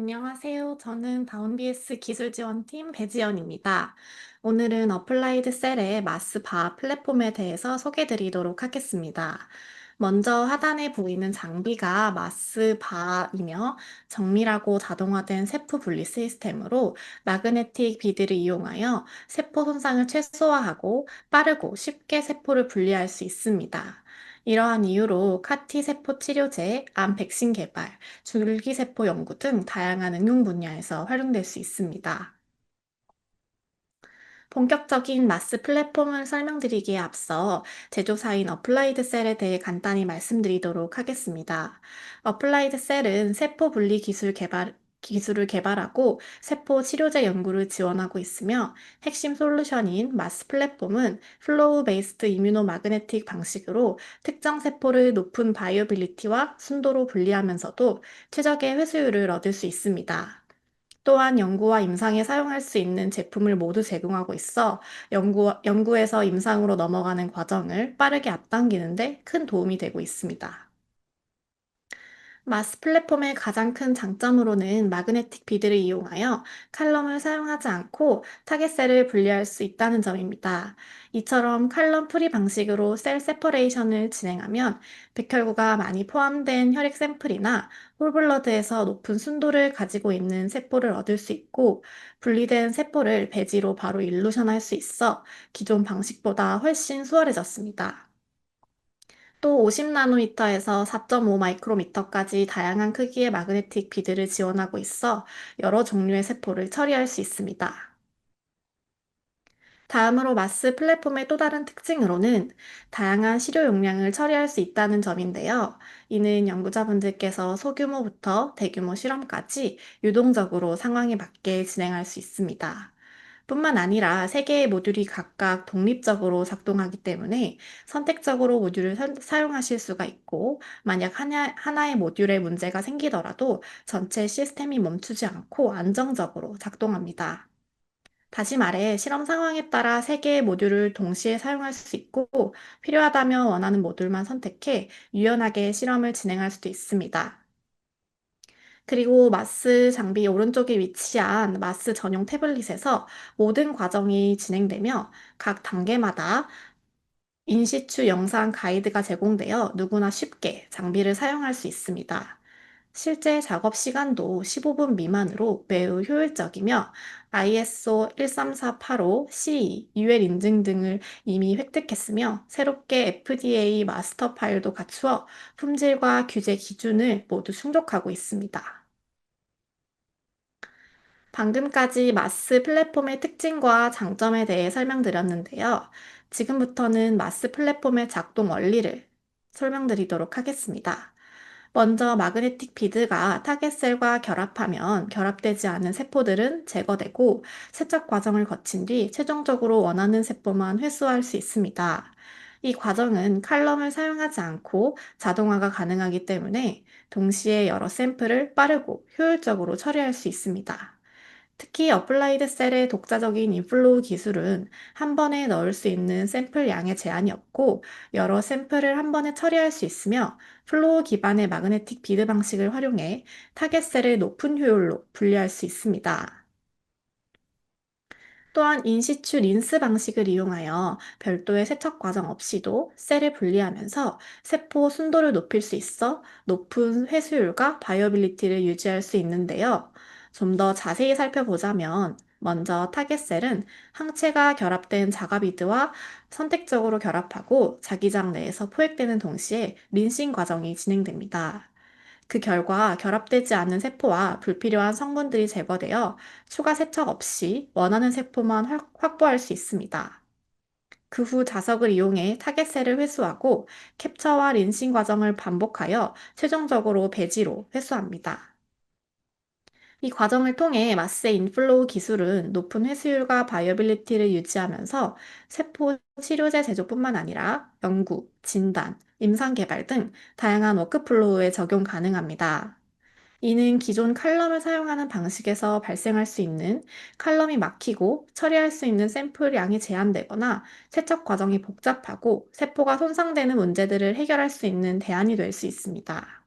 안녕하세요. 저는 다운비에스 기술지원팀 배지연입니다. 오늘은 어플라이드 셀의 마스바 플랫폼에 대해서 소개드리도록 하겠습니다. 먼저 하단에 보이는 장비가 마스바이며 정밀하고 자동화된 세포 분리 시스템으로 마그네틱 비드를 이용하여 세포 손상을 최소화하고 빠르고 쉽게 세포를 분리할 수 있습니다. 이러한 이유로 카티 세포 치료제, 암 백신 개발, 줄기세포 연구 등 다양한 응용 분야에서 활용될 수 있습니다. 본격적인 마스 플랫폼을 설명드리기에 앞서 제조사인 어플라이드 셀에 대해 간단히 말씀드리도록 하겠습니다. 어플라이드 셀은 세포 분리 기술을 개발하고 세포 치료제 연구를 지원하고 있으며 핵심 솔루션인 마스 플랫폼은 플로우 베이스드 이뮤노 마그네틱 방식으로 특정 세포를 높은 바이오빌리티와 순도로 분리하면서도 최적의 회수율을 얻을 수 있습니다. 또한 연구와 임상에 사용할 수 있는 제품을 모두 제공하고 있어 연구에서 임상으로 넘어가는 과정을 빠르게 앞당기는 데 큰 도움이 되고 있습니다. 마스 플랫폼의 가장 큰 장점으로는 마그네틱 비드를 이용하여 칼럼을 사용하지 않고 타겟셀을 분리할 수 있다는 점입니다. 이처럼 칼럼 프리 방식으로 셀 세퍼레이션을 진행하면 백혈구가 많이 포함된 혈액 샘플이나 홀블러드에서 높은 순도를 가지고 있는 세포를 얻을 수 있고, 분리된 세포를 배지로 바로 일루션할 수 있어 기존 방식보다 훨씬 수월해졌습니다. 또 50나노미터에서 4.5 마이크로미터까지 다양한 크기의 마그네틱 비드를 지원하고 있어 여러 종류의 세포를 처리할 수 있습니다. 다음으로 마스 플랫폼의 또 다른 특징으로는 다양한 시료 용량을 처리할 수 있다는 점인데요. 이는 연구자분들께서 소규모부터 대규모 실험까지 유동적으로 상황에 맞게 진행할 수 있습니다. 뿐만 아니라 세 개의 모듈이 각각 독립적으로 작동하기 때문에 선택적으로 모듈을 사용하실 수가 있고, 만약 하나의 모듈에 문제가 생기더라도 전체 시스템이 멈추지 않고 안정적으로 작동합니다. 다시 말해, 실험 상황에 따라 세 개의 모듈을 동시에 사용할 수 있고, 필요하다면 원하는 모듈만 선택해 유연하게 실험을 진행할 수도 있습니다. 그리고 마스 장비 오른쪽에 위치한 마스 전용 태블릿에서 모든 과정이 진행되며 각 단계마다 인시추 영상 가이드가 제공되어 누구나 쉽게 장비를 사용할 수 있습니다. 실제 작업 시간도 15분 미만으로 매우 효율적이며 ISO 13485, CE, UL 인증 등을 이미 획득했으며 새롭게 FDA 마스터 파일도 갖추어 품질과 규제 기준을 모두 충족하고 있습니다. 방금까지 마스 플랫폼의 특징과 장점에 대해 설명드렸는데요. 지금부터는 마스 플랫폼의 작동 원리를 설명드리도록 하겠습니다. 먼저 마그네틱 비드가 타겟셀과 결합하면 결합되지 않은 세포들은 제거되고 세척 과정을 거친 뒤 최종적으로 원하는 세포만 회수할 수 있습니다. 이 과정은 칼럼을 사용하지 않고 자동화가 가능하기 때문에 동시에 여러 샘플을 빠르고 효율적으로 처리할 수 있습니다. 특히 어플라이드 셀의 독자적인 인플로우 기술은 한 번에 넣을 수 있는 샘플 양의 제한이 없고 여러 샘플을 한 번에 처리할 수 있으며, 플로우 기반의 마그네틱 비드 방식을 활용해 타겟 셀을 높은 효율로 분리할 수 있습니다. 또한 인시추 린스 방식을 이용하여 별도의 세척 과정 없이도 셀을 분리하면서 세포 순도를 높일 수 있어 높은 회수율과 바이오빌리티를 유지할 수 있는데요. 좀 더 자세히 살펴보자면, 먼저 타겟셀은 항체가 결합된 자가비드와 선택적으로 결합하고 자기장 내에서 포획되는 동시에 린싱 과정이 진행됩니다. 그 결과 결합되지 않은 세포와 불필요한 성분들이 제거되어 추가 세척 없이 원하는 세포만 확보할 수 있습니다. 그 후 자석을 이용해 타겟셀을 회수하고 캡처와 린싱 과정을 반복하여 최종적으로 배지로 회수합니다. 이 과정을 통해 마스 인플로우 기술은 높은 회수율과 바이어빌리티를 유지하면서 세포 치료제 제조뿐만 아니라 연구, 진단, 임상 개발 등 다양한 워크플로우에 적용 가능합니다. 이는 기존 칼럼을 사용하는 방식에서 발생할 수 있는 칼럼이 막히고 처리할 수 있는 샘플 양이 제한되거나 세척 과정이 복잡하고 세포가 손상되는 문제들을 해결할 수 있는 대안이 될 수 있습니다.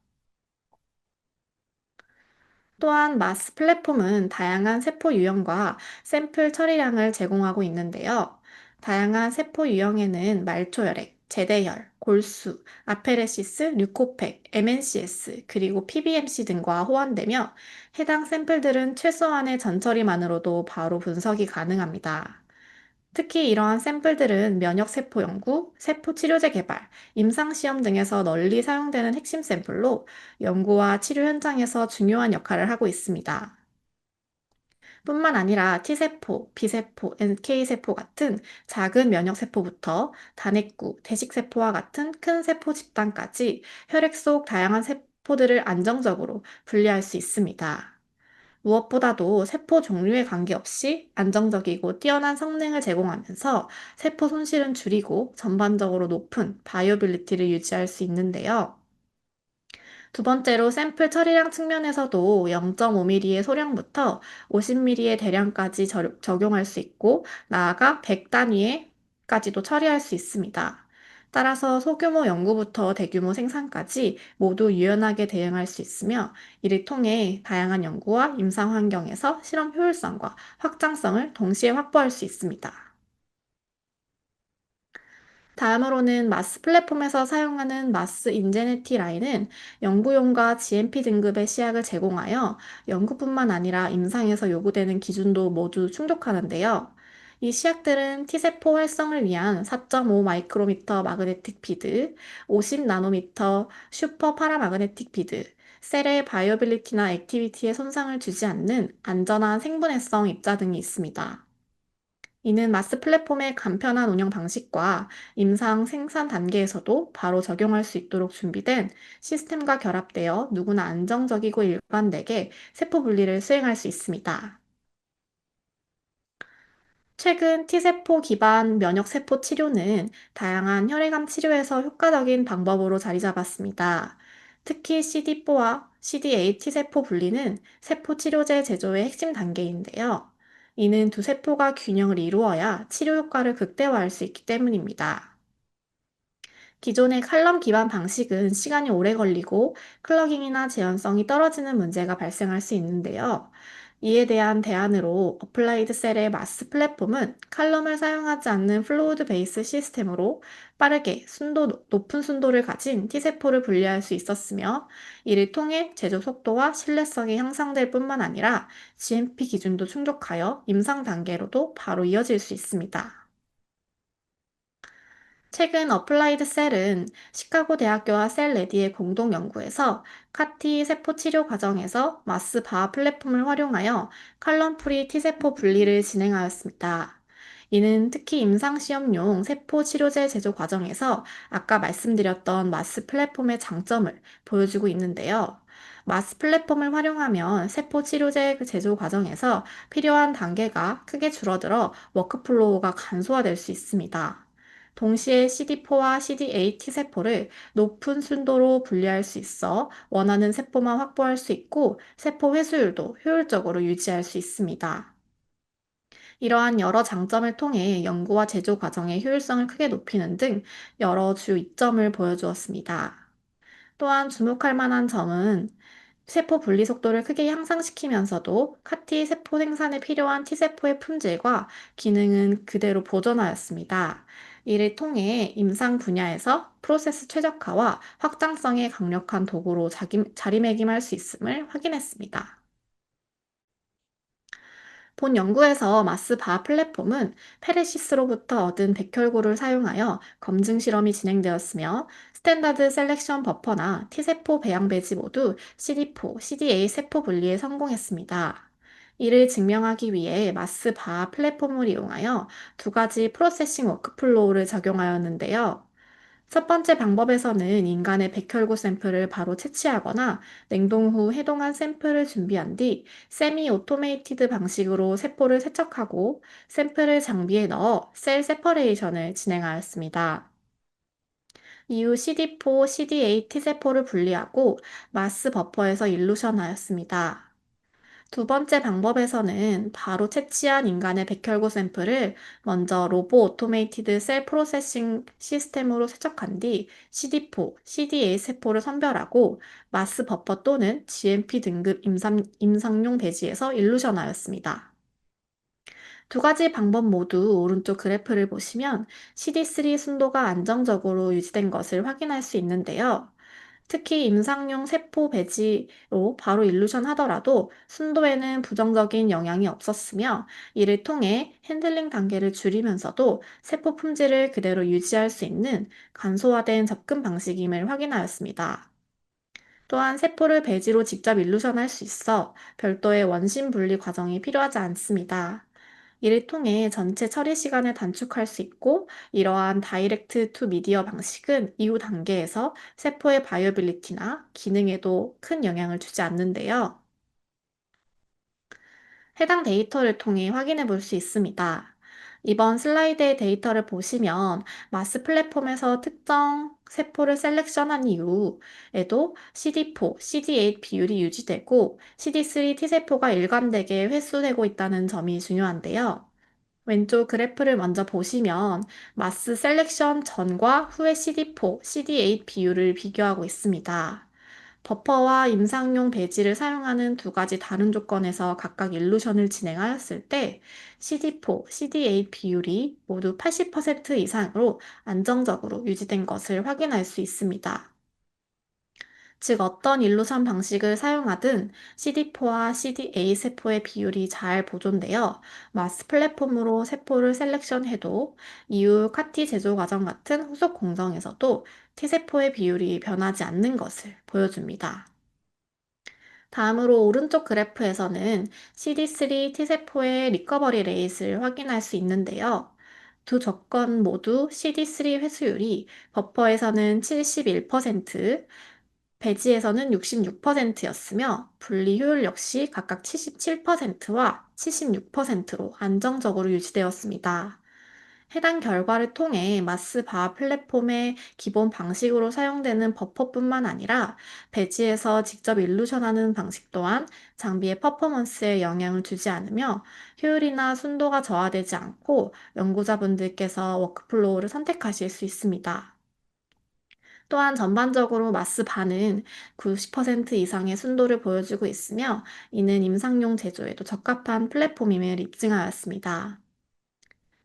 또한 마스 플랫폼은 다양한 세포 유형과 샘플 처리량을 제공하고 있는데요. 다양한 세포 유형에는 말초혈액, 제대혈, 골수, 아페레시스, 류코팩, MNCS, 그리고 PBMC 등과 호환되며 해당 샘플들은 최소한의 전처리만으로도 바로 분석이 가능합니다. 특히 이러한 샘플들은 면역세포 연구, 세포 치료제 개발, 임상시험 등에서 널리 사용되는 핵심 샘플로 연구와 치료 현장에서 중요한 역할을 하고 있습니다. 뿐만 아니라 T세포, B세포, NK세포 같은 작은 면역세포부터 단핵구, 대식세포와 같은 큰 세포 집단까지 혈액 속 다양한 세포들을 안정적으로 분리할 수 있습니다. 무엇보다도 세포 종류에 관계없이 안정적이고 뛰어난 성능을 제공하면서 세포 손실은 줄이고 전반적으로 높은 바이오빌리티를 유지할 수 있는데요. 두 번째로 샘플 처리량 측면에서도 0.5mm의 소량부터 50mm의 대량까지 적용할 수 있고, 나아가 100단위까지도 처리할 수 있습니다. 따라서 소규모 연구부터 대규모 생산까지 모두 유연하게 대응할 수 있으며, 이를 통해 다양한 연구와 임상 환경에서 실험 효율성과 확장성을 동시에 확보할 수 있습니다. 다음으로는 마스 플랫폼에서 사용하는 마스 인제네티 라인은 연구용과 GMP 등급의 시약을 제공하여 연구뿐만 아니라 임상에서 요구되는 기준도 모두 충족하는데요. 이 시약들은 T세포 활성을 위한 4.5 마이크로미터 마그네틱 비드, 50 나노미터 슈퍼 파라마그네틱 비드, 셀의 바이어빌리티나 액티비티에 손상을 주지 않는 안전한 생분해성 입자 등이 있습니다. 이는 마스 플랫폼의 간편한 운영 방식과 임상 생산 단계에서도 바로 적용할 수 있도록 준비된 시스템과 결합되어 누구나 안정적이고 일관되게 세포 분리를 수행할 수 있습니다. 최근 T세포 기반 면역세포 치료는 다양한 혈액암 치료에서 효과적인 방법으로 자리 잡았습니다. 특히 CD4와 CD8 T세포 분리는 세포 치료제 제조의 핵심 단계인데요. 이는 두 세포가 균형을 이루어야 치료 효과를 극대화할 수 있기 때문입니다. 기존의 칼럼 기반 방식은 시간이 오래 걸리고 클러깅이나 재현성이 떨어지는 문제가 발생할 수 있는데요. 이에 대한 대안으로 어플라이드 셀의 마스 플랫폼은 칼럼을 사용하지 않는 플루이드 베이스 시스템으로 빠르게 높은 순도를 가진 T세포를 분리할 수 있었으며, 이를 통해 제조 속도와 신뢰성이 향상될 뿐만 아니라 GMP 기준도 충족하여 임상 단계로도 바로 이어질 수 있습니다. 최근 어플라이드 셀은 시카고 대학교와 셀레디의 공동 연구에서 카티 세포 치료 과정에서 마스 바아 플랫폼을 활용하여 칼럼프리 T세포 분리를 진행하였습니다. 이는 특히 임상시험용 세포 치료제 제조 과정에서 아까 말씀드렸던 마스 플랫폼의 장점을 보여주고 있는데요. 마스 플랫폼을 활용하면 세포 치료제 제조 과정에서 필요한 단계가 크게 줄어들어 워크플로우가 간소화될 수 있습니다. 동시에 CD4와 CD8 T세포를 높은 순도로 분리할 수 있어 원하는 세포만 확보할 수 있고 세포 회수율도 효율적으로 유지할 수 있습니다. 이러한 여러 장점을 통해 연구와 제조 과정의 효율성을 크게 높이는 등 여러 주 이점을 보여주었습니다. 또한 주목할 만한 점은 세포 분리 속도를 크게 향상시키면서도 카티 세포 생산에 필요한 T세포의 품질과 기능은 그대로 보존하였습니다. 이를 통해 임상 분야에서 프로세스 최적화와 확장성의 강력한 도구로 자리매김할 수 있음을 확인했습니다. 본 연구에서 마스 바아 플랫폼은 페레시스로부터 얻은 백혈구를 사용하여 검증 실험이 진행되었으며, 스탠다드 셀렉션 버퍼나 T세포 배양 배지 모두 CD4, CD8 세포 분리에 성공했습니다. 이를 증명하기 위해 마스 바아 플랫폼을 이용하여 두 가지 프로세싱 워크플로우를 적용하였는데요. 첫 번째 방법에서는 인간의 백혈구 샘플을 바로 채취하거나 냉동 후 해동한 샘플을 준비한 뒤 세미 오토메이티드 방식으로 세포를 세척하고 샘플을 장비에 넣어 셀 세퍼레이션을 진행하였습니다. 이후 CD4, CD8 T세포를 분리하고 마스 버퍼에서 일루션하였습니다. 두 번째 방법에서는 바로 채취한 인간의 백혈구 샘플을 먼저 로보 오토메이티드 셀 프로세싱 시스템으로 세척한 뒤 CD4, CD8 세포를 선별하고 마스 버퍼 또는 GMP 등급 임상용 배지에서 일루션하였습니다. 두 가지 방법 모두 오른쪽 그래프를 보시면 CD3 순도가 안정적으로 유지된 것을 확인할 수 있는데요. 특히 임상용 세포 배지로 바로 일루션 하더라도 순도에는 부정적인 영향이 없었으며, 이를 통해 핸들링 단계를 줄이면서도 세포 품질을 그대로 유지할 수 있는 간소화된 접근 방식임을 확인하였습니다. 또한 세포를 배지로 직접 일루션할 수 있어 별도의 원심 분리 과정이 필요하지 않습니다. 이를 통해 전체 처리 시간을 단축할 수 있고, 이러한 다이렉트 투 미디어 방식은 이후 단계에서 세포의 바이어빌리티나 기능에도 큰 영향을 주지 않는데요. 해당 데이터를 통해 확인해 볼 수 있습니다. 이번 슬라이드의 데이터를 보시면 마스 플랫폼에서 특정 세포를 셀렉션한 이후에도 CD4, CD8 비율이 유지되고 CD3 T세포가 일관되게 회수되고 있다는 점이 중요한데요. 왼쪽 그래프를 먼저 보시면 마스 셀렉션 전과 후의 CD4, CD8 비율을 비교하고 있습니다. 버퍼와 임상용 배지를 사용하는 두 가지 다른 조건에서 각각 일루션을 진행하였을 때 CD4, CD8 비율이 모두 80% 이상으로 안정적으로 유지된 것을 확인할 수 있습니다. 즉, 어떤 일루션 방식을 사용하든 CD4와 CD8 세포의 비율이 잘 보존되어 마스 플랫폼으로 세포를 셀렉션해도 이후 카티 제조 과정 같은 후속 공정에서도 T세포의 비율이 변하지 않는 것을 보여줍니다. 다음으로 오른쪽 그래프에서는 CD3 T세포의 리커버리 레이트를 확인할 수 있는데요. 두 조건 모두 CD3 회수율이 버퍼에서는 71%, 배지에서는 66%였으며 분리 효율 역시 각각 77%와 76%로 안정적으로 유지되었습니다. 해당 결과를 통해 마스 바하 플랫폼의 기본 방식으로 사용되는 버퍼뿐만 아니라 배지에서 직접 일루션하는 방식 또한 장비의 퍼포먼스에 영향을 주지 않으며 효율이나 순도가 저하되지 않고 연구자분들께서 워크플로우를 선택하실 수 있습니다. 또한 전반적으로 마스 반은 90% 이상의 순도를 보여주고 있으며, 이는 임상용 제조에도 적합한 플랫폼임을 입증하였습니다.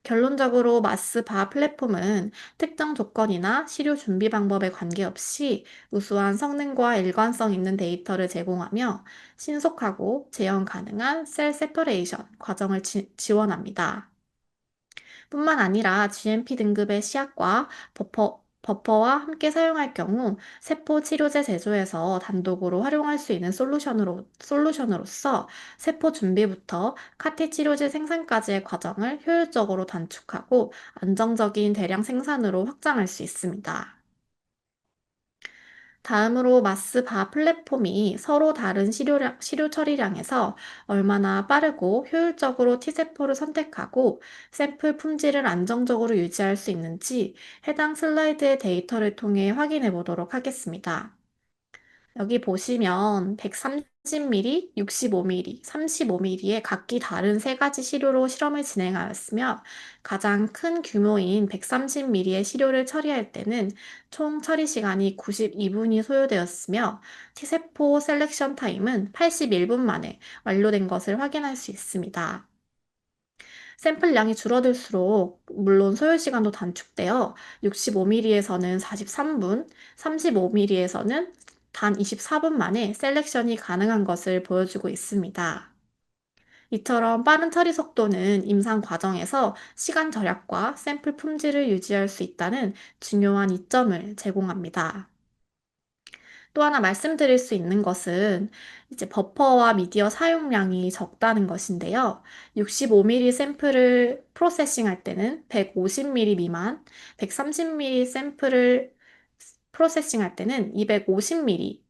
결론적으로 마스 바 플랫폼은 특정 조건이나 시료 준비 방법에 관계없이 우수한 성능과 일관성 있는 데이터를 제공하며 신속하고 재현 가능한 셀 세퍼레이션 과정을 지원합니다. 뿐만 아니라 GMP 등급의 시약과 버퍼와 함께 사용할 경우 세포 치료제 제조에서 단독으로 활용할 수 있는 솔루션으로서 세포 준비부터 카티 치료제 생산까지의 과정을 효율적으로 단축하고 안정적인 대량 생산으로 확장할 수 있습니다. 다음으로 마스 바 플랫폼이 서로 다른 시료 처리량에서 얼마나 빠르고 효율적으로 T세포를 선택하고 샘플 품질을 안정적으로 유지할 수 있는지 해당 슬라이드의 데이터를 통해 확인해 보도록 하겠습니다. 여기 보시면 130ml, 65ml, 35ml의 각기 다른 세 가지 시료로 실험을 진행하였으며, 가장 큰 규모인 130ml의 시료를 처리할 때는 총 처리 시간이 92분이 소요되었으며, T세포 셀렉션 타임은 81분 만에 완료된 것을 확인할 수 있습니다. 샘플량이 줄어들수록 물론 소요 시간도 단축되어 65ml에서는 43분, 35ml에서는 단 24분 만에 셀렉션이 가능한 것을 보여주고 있습니다. 이처럼 빠른 처리 속도는 임상 과정에서 시간 절약과 샘플 품질을 유지할 수 있다는 중요한 이점을 제공합니다. 또 하나 말씀드릴 수 있는 것은 이제 버퍼와 미디어 사용량이 적다는 것인데요. 65ml 샘플을 프로세싱 할 때는 150ml 미만, 130ml 샘플을 프로세싱 할 때는 250ml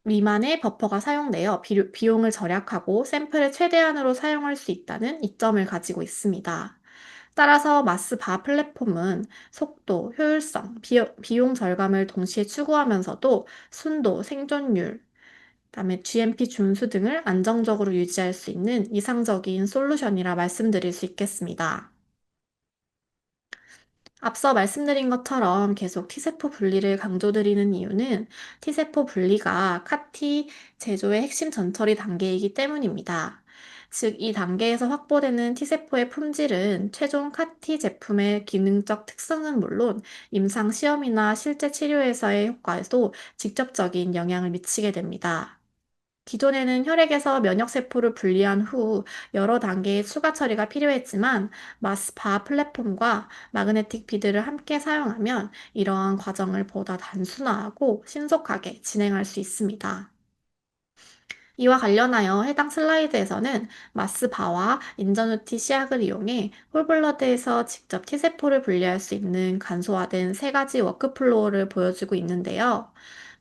미만의 버퍼가 사용되어 비용을 절약하고 샘플을 최대한으로 사용할 수 있다는 이점을 가지고 있습니다. 따라서 마스 바 플랫폼은 속도, 효율성, 비용 절감을 동시에 추구하면서도 순도, 생존율, 그다음에 GMP 준수 등을 안정적으로 유지할 수 있는 이상적인 솔루션이라 말씀드릴 수 있겠습니다. 앞서 말씀드린 것처럼 계속 T세포 분리를 강조드리는 이유는 T세포 분리가 CAR-T 제조의 핵심 전처리 단계이기 때문입니다. 즉, 이 단계에서 확보되는 T세포의 품질은 최종 CAR-T 제품의 기능적 특성은 물론 임상 시험이나 실제 치료에서의 효과에도 직접적인 영향을 미치게 됩니다. 기존에는 혈액에서 면역세포를 분리한 후 여러 단계의 추가 처리가 필요했지만 마스바 플랫폼과 마그네틱 비드를 함께 사용하면 이러한 과정을 보다 단순화하고 신속하게 진행할 수 있습니다. 이와 관련하여 해당 슬라이드에서는 마스바와 인저누티 시약을 이용해 홀블러드에서 직접 T세포를 분리할 수 있는 간소화된 세 가지 워크플로우를 보여주고 있는데요.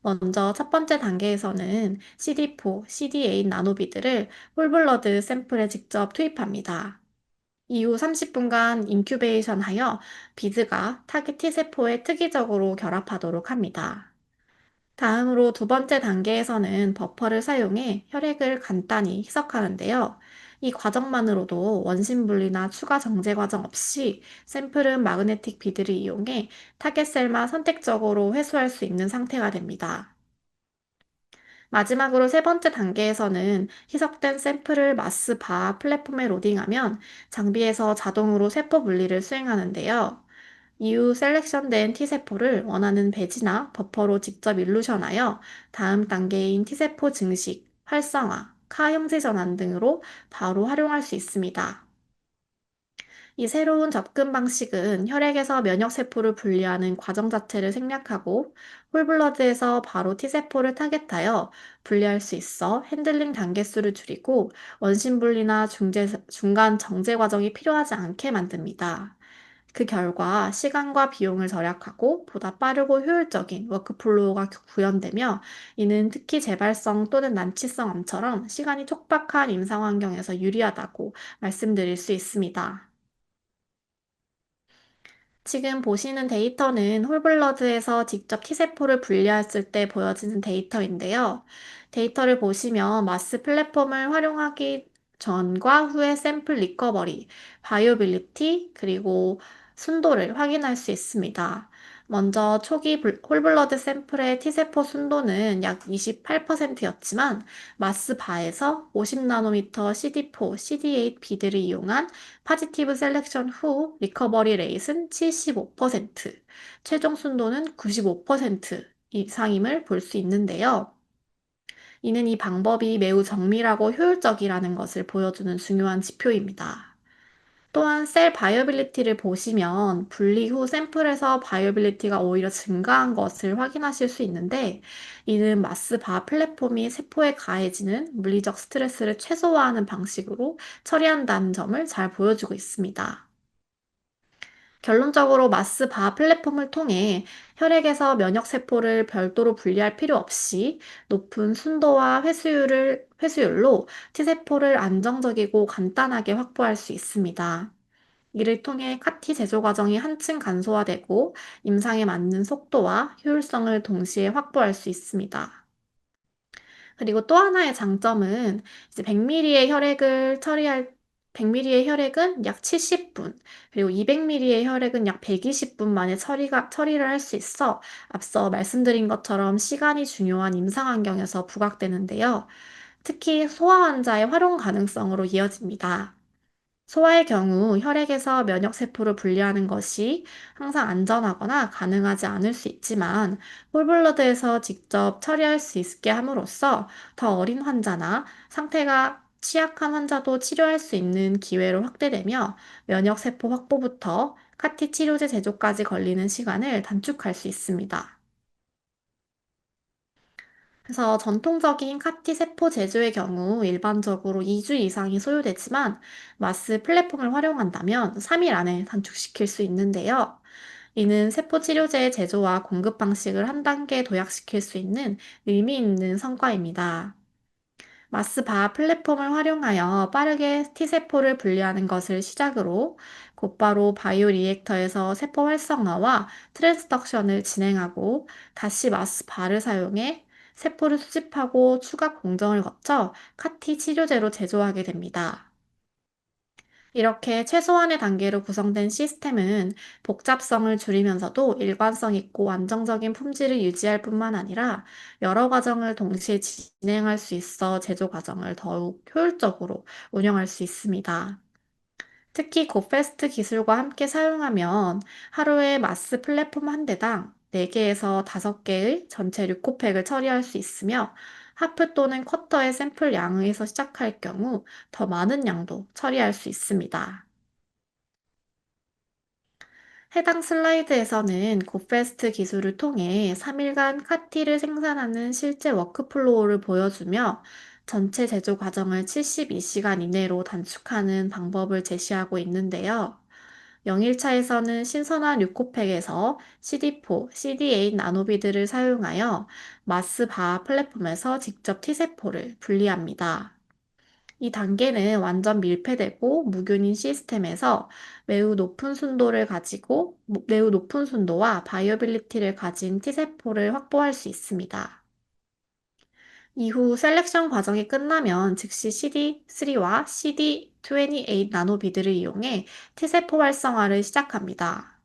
먼저 첫 번째 단계에서는 CD4, CD8 나노비드를 홀블러드 샘플에 직접 투입합니다. 이후 30분간 인큐베이션 하여 비드가 타깃 T세포에 특이적으로 결합하도록 합니다. 다음으로 두 번째 단계에서는 버퍼를 사용해 혈액을 간단히 희석하는데요. 이 과정만으로도 원심 분리나 추가 정제 과정 없이 샘플은 마그네틱 비드를 이용해 타겟셀만 선택적으로 회수할 수 있는 상태가 됩니다. 마지막으로 세 번째 단계에서는 희석된 샘플을 마스바 플랫폼에 로딩하면 장비에서 자동으로 세포 분리를 수행하는데요. 이후 셀렉션된 T세포를 원하는 배지나 버퍼로 직접 일루션하여 다음 단계인 T세포 증식, 활성화, 카 형제 전환 등으로 바로 활용할 수 있습니다. 이 새로운 접근 방식은 혈액에서 면역세포를 분리하는 과정 자체를 생략하고 홀블러드에서 바로 T세포를 타겟하여 분리할 수 있어 핸들링 단계 수를 줄이고 원심 분리나 중간 정제 과정이 필요하지 않게 만듭니다. 그 결과 시간과 비용을 절약하고 보다 빠르고 효율적인 워크플로우가 구현되며 이는 특히 재발성 또는 난치성 암처럼 시간이 촉박한 임상 환경에서 유리하다고 말씀드릴 수 있습니다. 지금 보시는 데이터는 홀블러드에서 직접 T세포를 분리했을 때 보여지는 데이터인데요. 데이터를 보시면 마스 플랫폼을 활용하기 전과 후의 샘플 리커버리, 바이오빌리티, 그리고 순도를 확인할 수 있습니다. 먼저 초기 홀블러드 샘플의 T세포 순도는 약 28%였지만 마스바에서 50나노미터 CD4, CD8 비드를 이용한 파지티브 셀렉션 후 리커버리 레이트는 75%, 최종 순도는 95% 이상임을 볼 수 있는데요. 이는 이 방법이 매우 정밀하고 효율적이라는 것을 보여주는 중요한 지표입니다. 또한 셀 바이어빌리티를 보시면 분리 후 샘플에서 바이어빌리티가 오히려 증가한 것을 확인하실 수 있는데 이는 마스바 플랫폼이 세포에 가해지는 물리적 스트레스를 최소화하는 방식으로 처리한다는 점을 잘 보여주고 있습니다. 결론적으로 마스바 플랫폼을 통해 혈액에서 면역세포를 별도로 분리할 필요 없이 높은 순도와 회수율로 T세포를 안정적이고 간단하게 확보할 수 있습니다. 이를 통해 카티 제조 과정이 한층 간소화되고 임상에 맞는 속도와 효율성을 동시에 확보할 수 있습니다. 그리고 또 하나의 장점은 이제 100ml의 혈액을 처리할 100ml의 혈액은 약 70분, 그리고 200ml의 혈액은 약 120분 만에 처리를 할 수 있어 앞서 말씀드린 것처럼 시간이 중요한 임상 환경에서 부각되는데요. 특히 소아 환자의 활용 가능성으로 이어집니다. 소아의 경우 혈액에서 면역세포를 분리하는 것이 항상 안전하거나 가능하지 않을 수 있지만 홀블러드에서 직접 처리할 수 있게 함으로써 더 어린 환자나 상태가 취약한 환자도 치료할 수 있는 기회로 확대되며 면역세포 확보부터 카티 치료제 제조까지 걸리는 시간을 단축할 수 있습니다. 그래서 전통적인 카티 세포 제조의 경우 일반적으로 2주 이상이 소요되지만 마스 플랫폼을 활용한다면 3일 안에 단축시킬 수 있는데요. 이는 세포 치료제의 제조와 공급 방식을 한 단계 도약시킬 수 있는 의미 있는 성과입니다. 마스바 플랫폼을 활용하여 빠르게 T세포를 분리하는 것을 시작으로 곧바로 바이오 리액터에서 세포 활성화와 트랜스덕션을 진행하고 다시 마스바를 사용해 세포를 수집하고 추가 공정을 거쳐 카티 치료제로 제조하게 됩니다. 이렇게 최소한의 단계로 구성된 시스템은 복잡성을 줄이면서도 일관성 있고 안정적인 품질을 유지할 뿐만 아니라 여러 과정을 동시에 진행할 수 있어 제조 과정을 더욱 효율적으로 운영할 수 있습니다. 특히 고패스트 기술과 함께 사용하면 하루에 마스 플랫폼 한 대당 4개에서 5개의 전체 류코팩을 처리할 수 있으며 하프 또는 쿼터의 샘플 양에서 시작할 경우 더 많은 양도 처리할 수 있습니다. 해당 슬라이드에서는 고패스트 기술을 통해 3일간 카티를 생산하는 실제 워크플로우를 보여주며 전체 제조 과정을 72시간 이내로 단축하는 방법을 제시하고 있는데요. 0일차에서는 신선한 류코팩에서 CD4, CD8 나노비드를 사용하여 마스 바하 플랫폼에서 직접 T세포를 분리합니다. 이 단계는 완전 밀폐되고 무균인 시스템에서 매우 높은 순도와 바이어빌리티를 가진 T세포를 확보할 수 있습니다. 이후 셀렉션 과정이 끝나면 즉시 CD3와 CD28 나노비드를 이용해 T세포 활성화를 시작합니다.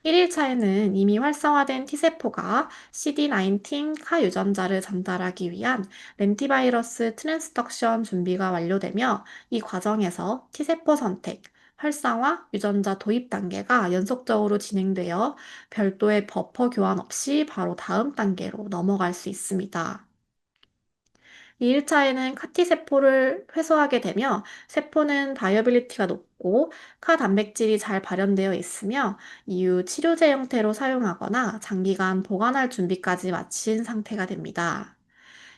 1일차에는 이미 활성화된 T세포가 CD19 카 유전자를 전달하기 위한 렌티바이러스 트랜스덕션 준비가 완료되며 이 과정에서 T세포 선택, 활성화, 유전자 도입 단계가 연속적으로 진행되어 별도의 버퍼 교환 없이 바로 다음 단계로 넘어갈 수 있습니다. 2일차에는 카티 세포를 회수하게 되며 세포는 바이어빌리티가 높고 카 단백질이 잘 발현되어 있으며 이후 치료제 형태로 사용하거나 장기간 보관할 준비까지 마친 상태가 됩니다.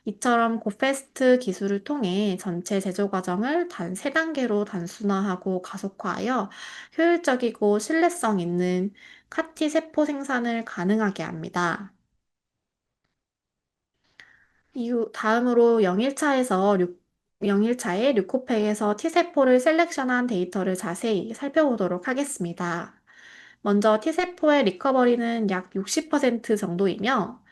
이처럼 고패스트 기술을 통해 전체 제조 과정을 단 3단계로 단순화하고 가속화하여 효율적이고 신뢰성 있는 카티 세포 생산을 가능하게 합니다. 다음으로 0일차에 류코팩에서 T세포를 셀렉션한 데이터를 자세히 살펴보도록 하겠습니다. 먼저 T세포의 리커버리는 약 60% 정도이며,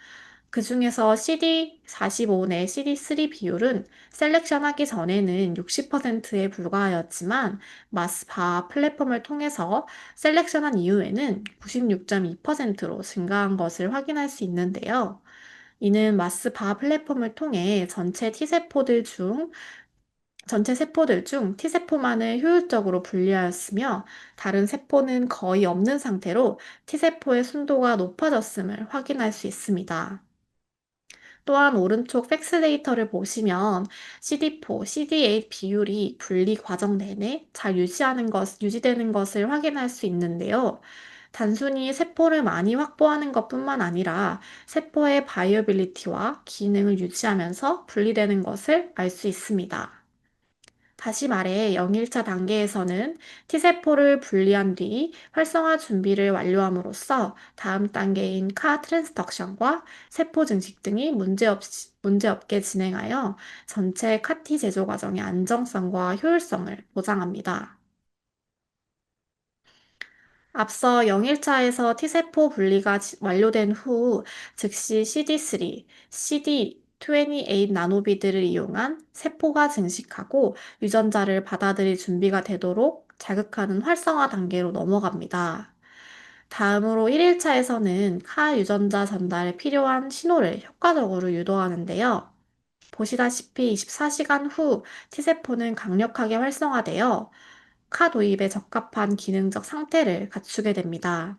그 중에서 CD45 내 CD3 비율은 셀렉션하기 전에는 60%에 불과하였지만, 마스바 플랫폼을 통해서 셀렉션한 이후에는 96.2%로 증가한 것을 확인할 수 있는데요. 이는 마스바 플랫폼을 통해 전체 세포들 중 T세포만을 효율적으로 분리하였으며, 다른 세포는 거의 없는 상태로 T세포의 순도가 높아졌음을 확인할 수 있습니다. 또한 오른쪽 팩스 데이터를 보시면 CD4, CD8 비율이 분리 과정 내내 잘 유지되는 것을 확인할 수 있는데요. 단순히 세포를 많이 확보하는 것뿐만 아니라 세포의 바이어빌리티와 기능을 유지하면서 분리되는 것을 알 수 있습니다. 다시 말해 0일차 단계에서는 T세포를 분리한 뒤 활성화 준비를 완료함으로써 다음 단계인 카 트랜스덕션과 세포 증식 등이 문제없게 진행하여 전체 카티 제조 과정의 안정성과 효율성을 보장합니다. 앞서 0일차에서 T세포 분리가 완료된 후 즉시 CD3, CD28 나노비드를 이용한 세포가 증식하고 유전자를 받아들일 준비가 되도록 자극하는 활성화 단계로 넘어갑니다. 다음으로 1일차에서는 카 유전자 전달에 필요한 신호를 효과적으로 유도하는데요. 보시다시피 24시간 후 T세포는 강력하게 활성화되어 카 도입에 적합한 기능적 상태를 갖추게 됩니다.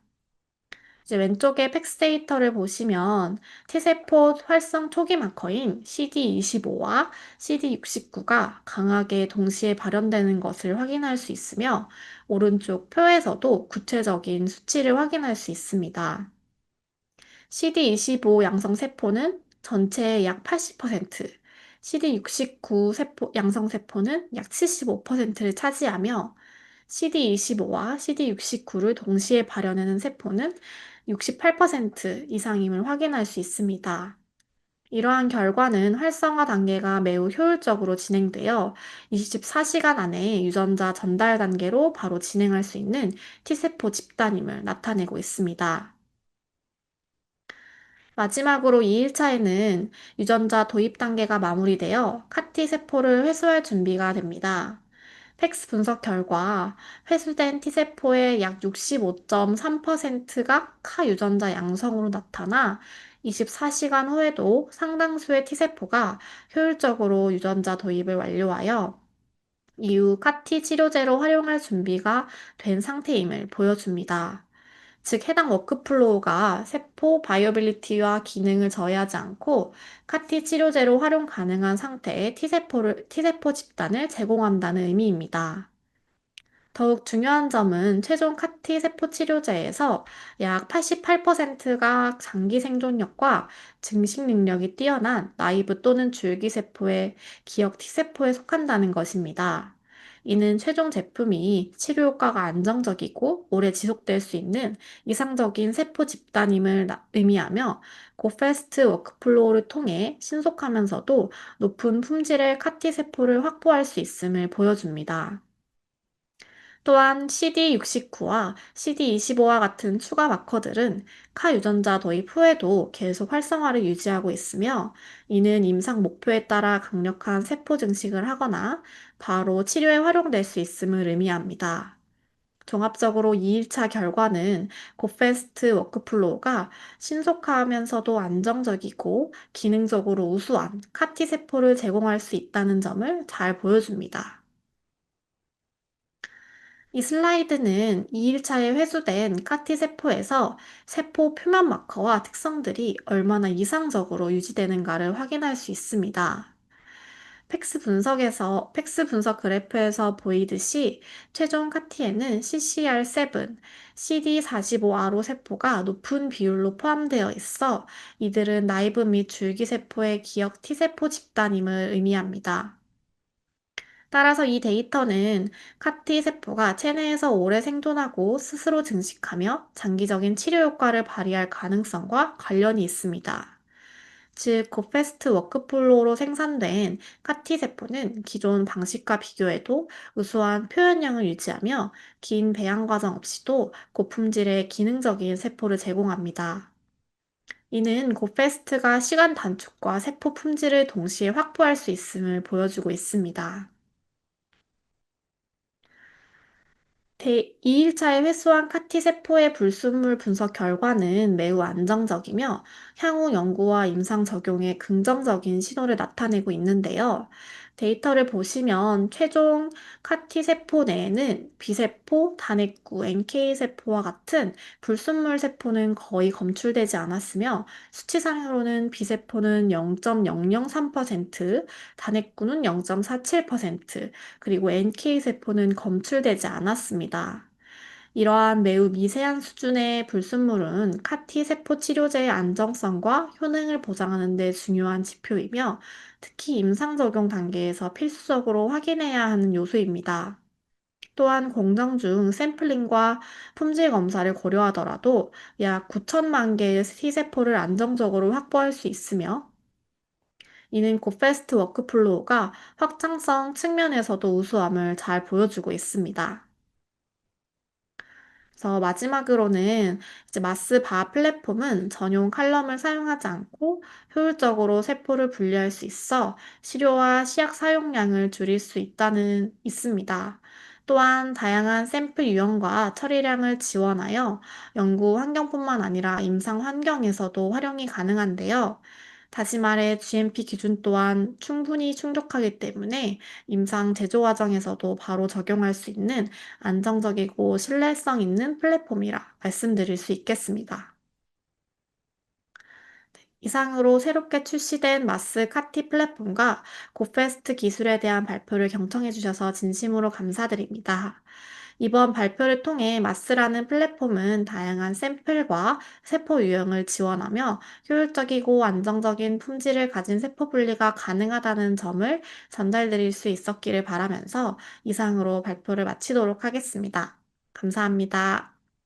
이제 왼쪽에 팩스 데이터를 보시면 T세포 활성 초기 마커인 CD25와 CD69가 강하게 동시에 발현되는 것을 확인할 수 있으며 오른쪽 표에서도 구체적인 수치를 확인할 수 있습니다. CD25 양성 세포는 전체의 약 80%, CD69 양성 세포는 약 75%를 차지하며 CD25와 CD69를 동시에 발현하는 세포는 68% 이상임을 확인할 수 있습니다. 이러한 결과는 활성화 단계가 매우 효율적으로 진행되어 24시간 안에 유전자 전달 단계로 바로 진행할 수 있는 T세포 집단임을 나타내고 있습니다. 마지막으로 2일차에는 유전자 도입 단계가 마무리되어 카티 세포를 회수할 준비가 됩니다. 팩스 분석 결과 회수된 T세포의 약 65.3%가 카 유전자 양성으로 나타나 24시간 후에도 상당수의 T세포가 효율적으로 유전자 도입을 완료하여 이후 카티 치료제로 활용할 준비가 된 상태임을 보여줍니다. 즉, 해당 워크플로우가 세포 바이어빌리티와 기능을 저해하지 않고 카티 치료제로 활용 가능한 상태의 T세포 집단을 제공한다는 의미입니다. 더욱 중요한 점은 최종 카티 세포 치료제에서 약 88%가 장기 생존력과 증식 능력이 뛰어난 나이브 또는 줄기세포의 기억 T세포에 속한다는 것입니다. 이는 최종 제품이 치료 효과가 안정적이고 오래 지속될 수 있는 이상적인 세포 집단임을 의미하며 고패스트 워크플로우를 통해 신속하면서도 높은 품질의 카티 세포를 확보할 수 있음을 보여줍니다. 또한 CD69와 CD25와 같은 추가 마커들은 카 유전자 도입 후에도 계속 활성화를 유지하고 있으며, 이는 임상 목표에 따라 강력한 세포 증식을 하거나 바로 치료에 활용될 수 있음을 의미합니다. 종합적으로 2일차 결과는 고패스트 워크플로우가 신속하면서도 안정적이고 기능적으로 우수한 카티 세포를 제공할 수 있다는 점을 잘 보여줍니다. 이 슬라이드는 2일차에 회수된 카티 세포에서 세포 표면 마커와 특성들이 얼마나 이상적으로 유지되는가를 확인할 수 있습니다. 팩스 분석 그래프에서 보이듯이 최종 카티에는 CCR7, CD45RO 세포가 높은 비율로 포함되어 있어 이들은 나이브 및 줄기세포의 기억 T세포 집단임을 의미합니다. 따라서 이 데이터는 카티 세포가 체내에서 오래 생존하고 스스로 증식하며 장기적인 치료 효과를 발휘할 가능성과 관련이 있습니다. 즉, 고패스트 워크플로우로 생산된 카티 세포는 기존 방식과 비교해도 우수한 표현량을 유지하며 긴 배양 과정 없이도 고품질의 기능적인 세포를 제공합니다. 이는 고패스트가 시간 단축과 세포 품질을 동시에 확보할 수 있음을 보여주고 있습니다. 2일차에 회수한 카티 세포의 불순물 분석 결과는 매우 안정적이며 향후 연구와 임상 적용에 긍정적인 신호를 나타내고 있는데요. 데이터를 보시면 최종 카티 세포 내에는 B세포, 단핵구, NK 세포와 같은 불순물 세포는 거의 검출되지 않았으며, 수치상으로는 B세포는 0.003%, 단핵구는 0.47%, 그리고 NK세포는 검출되지 않았습니다. 이러한 매우 미세한 수준의 불순물은 카티 세포 치료제의 안정성과 효능을 보장하는 데 중요한 지표이며, 특히 임상 적용 단계에서 필수적으로 확인해야 하는 요소입니다. 또한 공정 중 샘플링과 품질 검사를 고려하더라도 약 9천만 개의 T세포를 안정적으로 확보할 수 있으며, 이는 고패스트 워크플로우가 확장성 측면에서도 우수함을 잘 보여주고 있습니다. 그래서 마지막으로는 이제 마스바 플랫폼은 전용 칼럼을 사용하지 않고 효율적으로 세포를 분리할 수 있어 시료와 시약 사용량을 줄일 수 있습니다. 또한 다양한 샘플 유형과 처리량을 지원하여 연구 환경뿐만 아니라 임상 환경에서도 활용이 가능한데요. 다시 말해 GMP 기준 또한 충분히 충족하기 때문에 임상 제조 과정에서도 바로 적용할 수 있는 안정적이고 신뢰성 있는 플랫폼이라 말씀드릴 수 있겠습니다. 이상으로 새롭게 출시된 마스 카티 플랫폼과 고패스트 기술에 대한 발표를 경청해 주셔서 진심으로 감사드립니다. 이번 발표를 통해 마스라는 플랫폼은 다양한 샘플과 세포 유형을 지원하며 효율적이고 안정적인 품질을 가진 세포 분리가 가능하다는 점을 전달드릴 수 있었기를 바라면서 이상으로 발표를 마치도록 하겠습니다. 감사합니다.